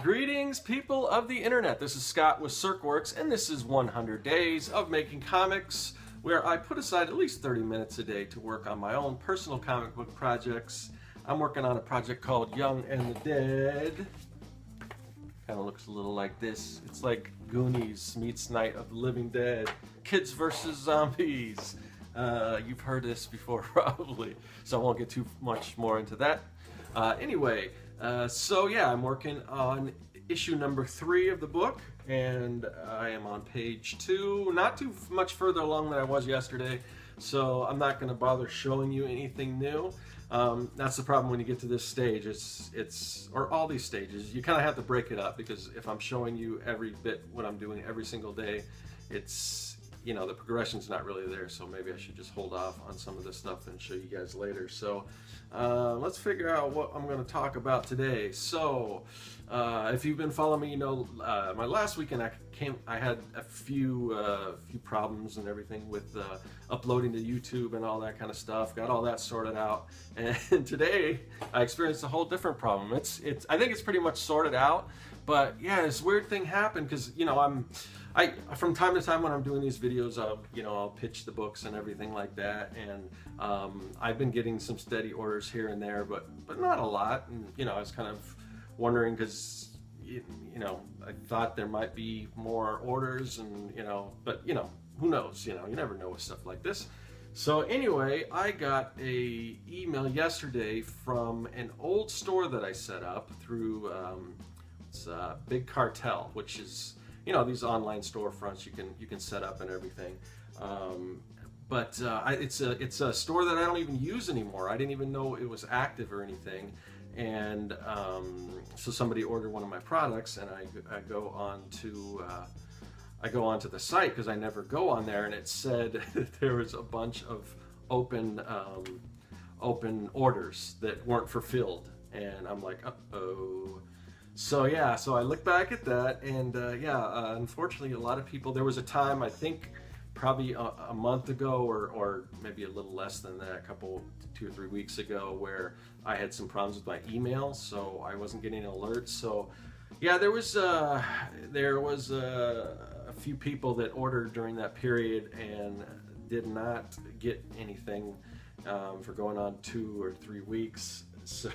Greetings, people of the internet. This is Scott with CircWorks, and this is 100 Days of Making Comics, where I put aside at least 30 minutes a day to work on my own personal comic book projects. I'm working on a project called Young and the Dead. Kind of looks a little like this. It's like Goonies meets Night of the Living Dead. Kids versus zombies. You've heard this before probably, so I won't get too much more into that. Anyway, so yeah, I'm working on issue number 3 of the book, and I am on page 2, not too much further along than I was yesterday, so I'm not going to bother showing you anything new. That's the problem when you get to this stage. Or all these stages, you kind of have to break it up, because if I'm showing you every bit what I'm doing every single day, it's, you know, the progression's not really there, so maybe I should just hold off on some of this stuff and show you guys later. So let's figure out what I'm going to talk about today. So if you've been following me, you know my last weekend I had a few problems and everything with uploading to YouTube and all that kind of stuff. Got all that sorted out, and today I experienced a whole different problem. I think it's pretty much sorted out, but yeah, this weird thing happened because, you know, from time to time when I'm doing these videos, I'll pitch the books and everything like that, and I've been getting some steady orders here and there, but not a lot. And you know, I was kind of wondering, because you know, I thought there might be more orders, and but who knows? You never know with stuff like this. So anyway, I got a email yesterday from an old store that I set up through Big Cartel, which is, these online storefronts you can set up and everything. It's a store that I don't even use anymore. I didn't even know it was active or anything. And so somebody ordered one of my products, and I go on to the site, because I never go on there, and it said there was a bunch of open orders that weren't fulfilled, and I'm like, uh-oh. So yeah, so I look back at that, and unfortunately, a lot of people. There was a time, I think, probably a month ago, or maybe a little less than that, 2 or 3 weeks ago, where I had some problems with my email, so I wasn't getting alerts. So yeah, there was a few people that ordered during that period and did not get anything for going on 2 or 3 weeks. So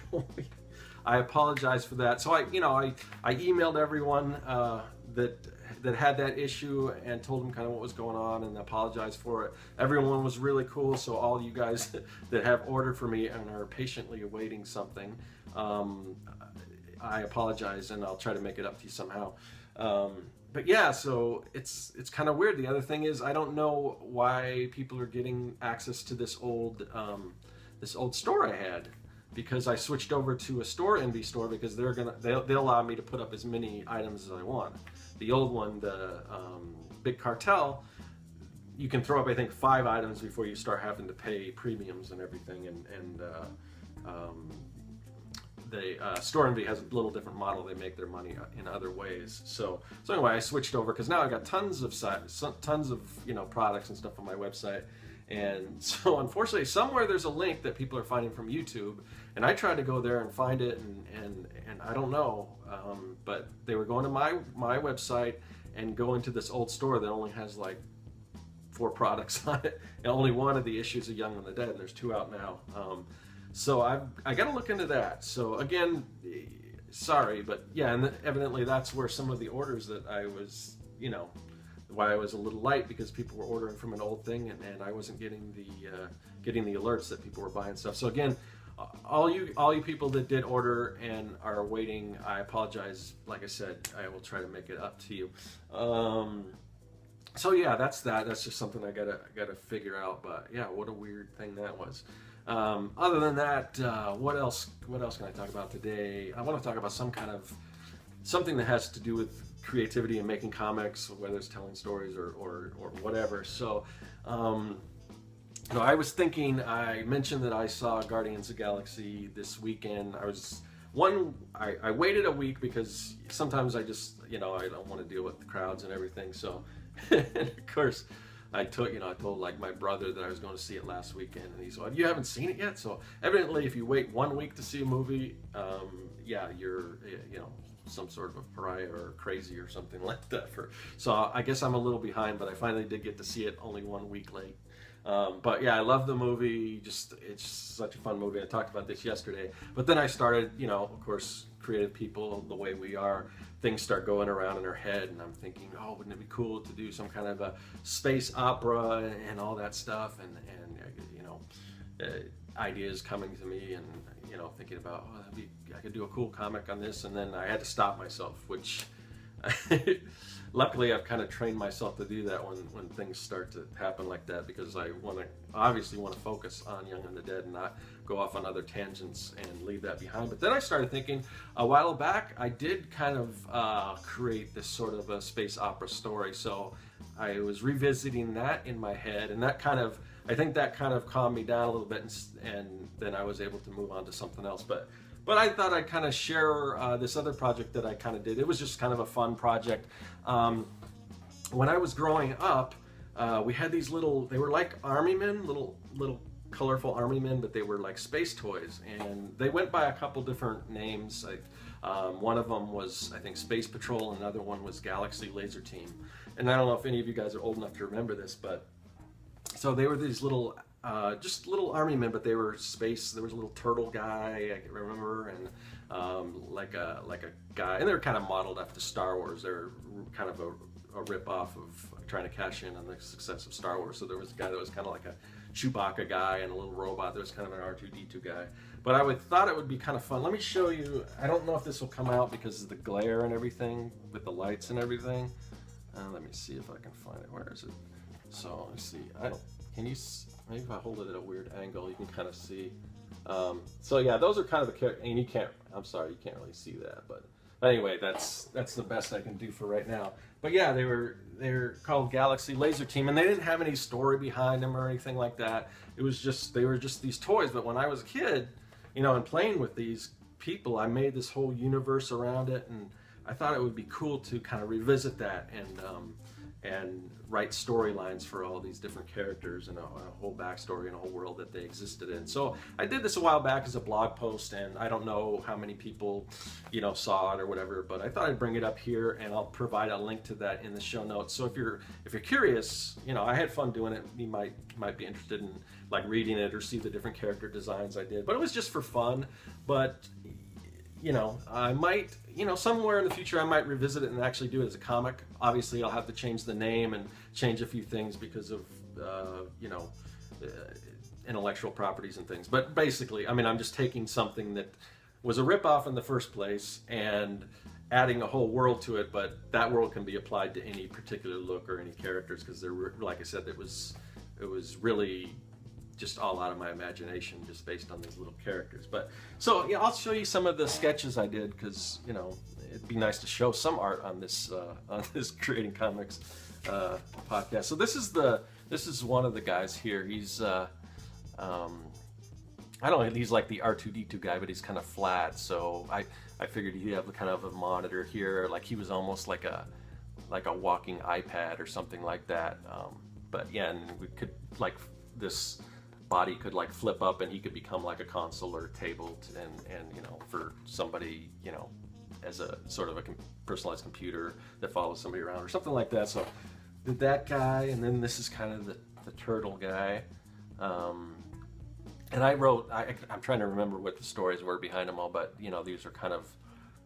I apologize for that. So I emailed everyone that had that issue and told them kind of what was going on, and apologized for it. Everyone was really cool. So all you guys that have ordered for me and are patiently awaiting something, I apologize, and I'll try to make it up to you somehow. But yeah, so it's kind of weird. The other thing is, I don't know why people are getting access to this old store I had, because I switched over to a store indie store, because they'll allow me to put up as many items as I want. The old one, the Big Cartel, you can throw up, I think, 5 items before you start having to pay premiums and everything, and Store Envy has a little different model. They make their money in other ways. So anyway, I switched over, because now I got tons of products and stuff on my website. And so unfortunately, somewhere there's a link that people are finding from YouTube, and I tried to go there and find it, and I don't know, but they were going to my website and going to this old store that only has like 4 products on it, and only one of the issues of Young and the Dead. There's 2 out now. So I got to look into that. So again, sorry, but yeah, and evidently that's where some of the orders that I was, why I was a little light, because people were ordering from an old thing, and I wasn't getting the alerts that people were buying stuff. So again, all you people that did order and are waiting, I apologize. Like I said, I will try to make it up to you. So yeah, that's just something I gotta figure out. But yeah, what a weird thing that was. Other than that, what else can I talk about today? I want to talk about something that has to do with creativity and making comics, whether it's telling stories or whatever. So I was thinking, I mentioned that I saw Guardians of the Galaxy this weekend. I waited a week, because sometimes I just, I don't want to deal with the crowds and everything. So, and of course, I told like my brother that I was going to see it last weekend, and he's like, "You haven't seen it yet?" So evidently, if you wait 1 week to see a movie, yeah, you're some sort of a pariah or crazy or something like that. So I guess I'm a little behind, but I finally did get to see it only 1 week late. But yeah, I love the movie. It's such a fun movie. I talked about this yesterday. But then I started, of course, creative people, the way we are, things start going around in our head, and I'm thinking, oh, wouldn't it be cool to do some kind of a space opera and all that stuff, and ideas coming to me, and thinking about, oh, I could do a cool comic on this, and then I had to stop myself, which luckily I've kind of trained myself to do that when things start to happen like that, because I obviously want to focus on Young and the Dead and not go off on other tangents and leave that behind. But then I started thinking, a while back I did kind of create this sort of a space opera story, so I was revisiting that in my head, and I think that kind of calmed me down a little bit, and then I was able to move on to something else. But I thought I'd kind of share this other project that I kind of did. It was just kind of a fun project. When I was growing up, we had these they were like army men, little colorful army men, but they were like space toys, and they went by a couple different names. One of them was, I think, Space Patrol, and another one was Galaxy Laser Team. And I don't know if any of you guys are old enough to remember this, but so they were these just little army men, but they were space. There was a little turtle guy, I can remember, and like a guy, and they were kind of modeled after Star Wars. They were kind of a rip-off of trying to cash in on the success of Star Wars. So there was a guy that was kind of like a Chewbacca guy, and a little robot that was kind of an R2-D2 guy. But I thought it would be kind of fun. Let me show you. I don't know if this will come out because of the glare and everything, with the lights and everything. Let me see if I can find it. Where is it? So let me see. Maybe if I hold it at a weird angle, you can kind of see. So yeah, those are kind of the characters, and I'm sorry, you can't really see that, but anyway, that's the best I can do for right now. But yeah, they're called Galaxy Laser Team, and they didn't have any story behind them or anything like that. They were just these toys. But when I was a kid, and playing with these people, I made this whole universe around it, and I thought it would be cool to kind of revisit that and write storylines for all these different characters, and a whole backstory and a whole world that they existed in. So I did this a while back as a blog post, and I don't know how many people saw it or whatever, but I thought I'd bring it up here, and I'll provide a link to that in the show notes. So if you're curious, I had fun doing it. You might be interested in like reading it or see the different character designs I did, but it was just for fun. But I might, somewhere in the future I might revisit it and actually do it as a comic. Obviously, I'll have to change the name and change a few things because of, intellectual properties and things. But basically, I'm just taking something that was a ripoff in the first place and adding a whole world to it, but that world can be applied to any particular look or any characters, because like I said, it was really just all out of my imagination, just based on these little characters. But so yeah, I'll show you some of the sketches I did, because it'd be nice to show some art on this Creating Comics podcast. So this is one of the guys here. He's I don't know, he's like the R2-D2 guy, but he's kind of flat. So I figured he'd have kind of a monitor here, like he was almost like a walking iPad or something like that. But yeah, and we could this body could flip up, and he could become like a console or a table, and for somebody, as a sort of a personalized computer that follows somebody around or something like that. So did that guy, and then this is kind of the turtle guy. And I'm trying to remember what the stories were behind them all, but these are kind of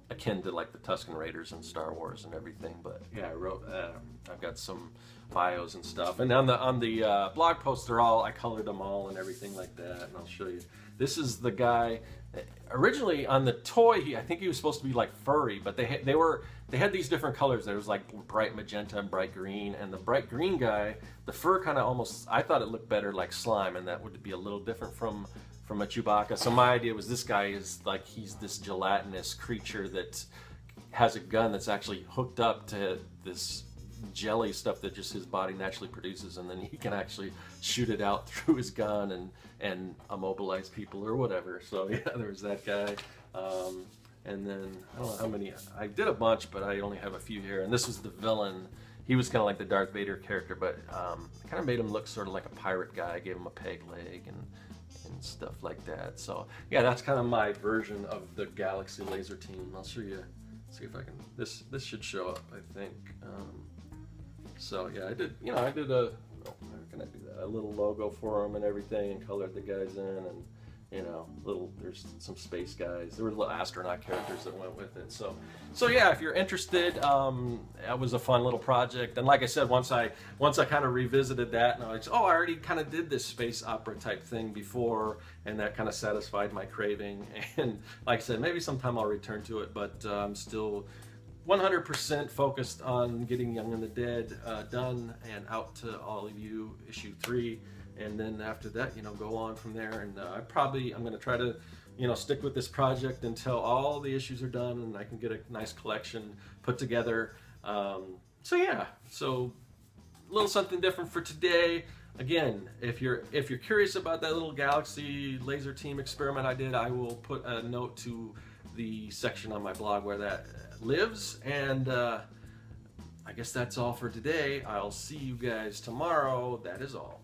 akin to like the Tusken Raiders and Star Wars and everything. But yeah, I've got some bios and stuff, and on the blog post, I colored them all and everything like that, and I'll show you. This is the guy. Originally on the toy, I think he was supposed to be like furry, but they had these different colors. There was like bright magenta and bright green, and the bright green guy, the fur kind of almost, I thought it looked better like slime, and that would be a little different from a Chewbacca. So my idea was this guy is like, he's this gelatinous creature that has a gun that's actually hooked up to this jelly stuff that just his body naturally produces, and then he can actually shoot it out through his gun and immobilize people or whatever. So yeah, there's that guy. And then I don't know how many, I did a bunch, but I only have a few here. And this was the villain. he was kind of like the Darth Vader character, but kind of made him look sort of like a pirate guy. Gave him a peg leg and stuff like that. So yeah, that's kind of my version of the Galaxy Laser Team. I'll show you, see if I can, this should show up, I think. So yeah, I did, I did a, how can I do that? A little logo for them and everything, and colored the guys in, and there's some space guys. There were little astronaut characters that went with it. So yeah, if you're interested, that was a fun little project. And like I said, once I kind of revisited that, and I was, I already kind of did this space opera type thing before, and that kind of satisfied my craving. And like I said, maybe sometime I'll return to it, but I'm still 100% focused on getting Young and the Dead done and out to all of you, issue 3. And then after that, go on from there. And I'm going to try to, stick with this project until all the issues are done and I can get a nice collection put together. So yeah, so a little something different for today. Again, if you're curious about that little Galaxy Laser Team experiment I did, I will put a note to the section on my blog where that lives. And I guess that's all for today. I'll see you guys tomorrow. That is all.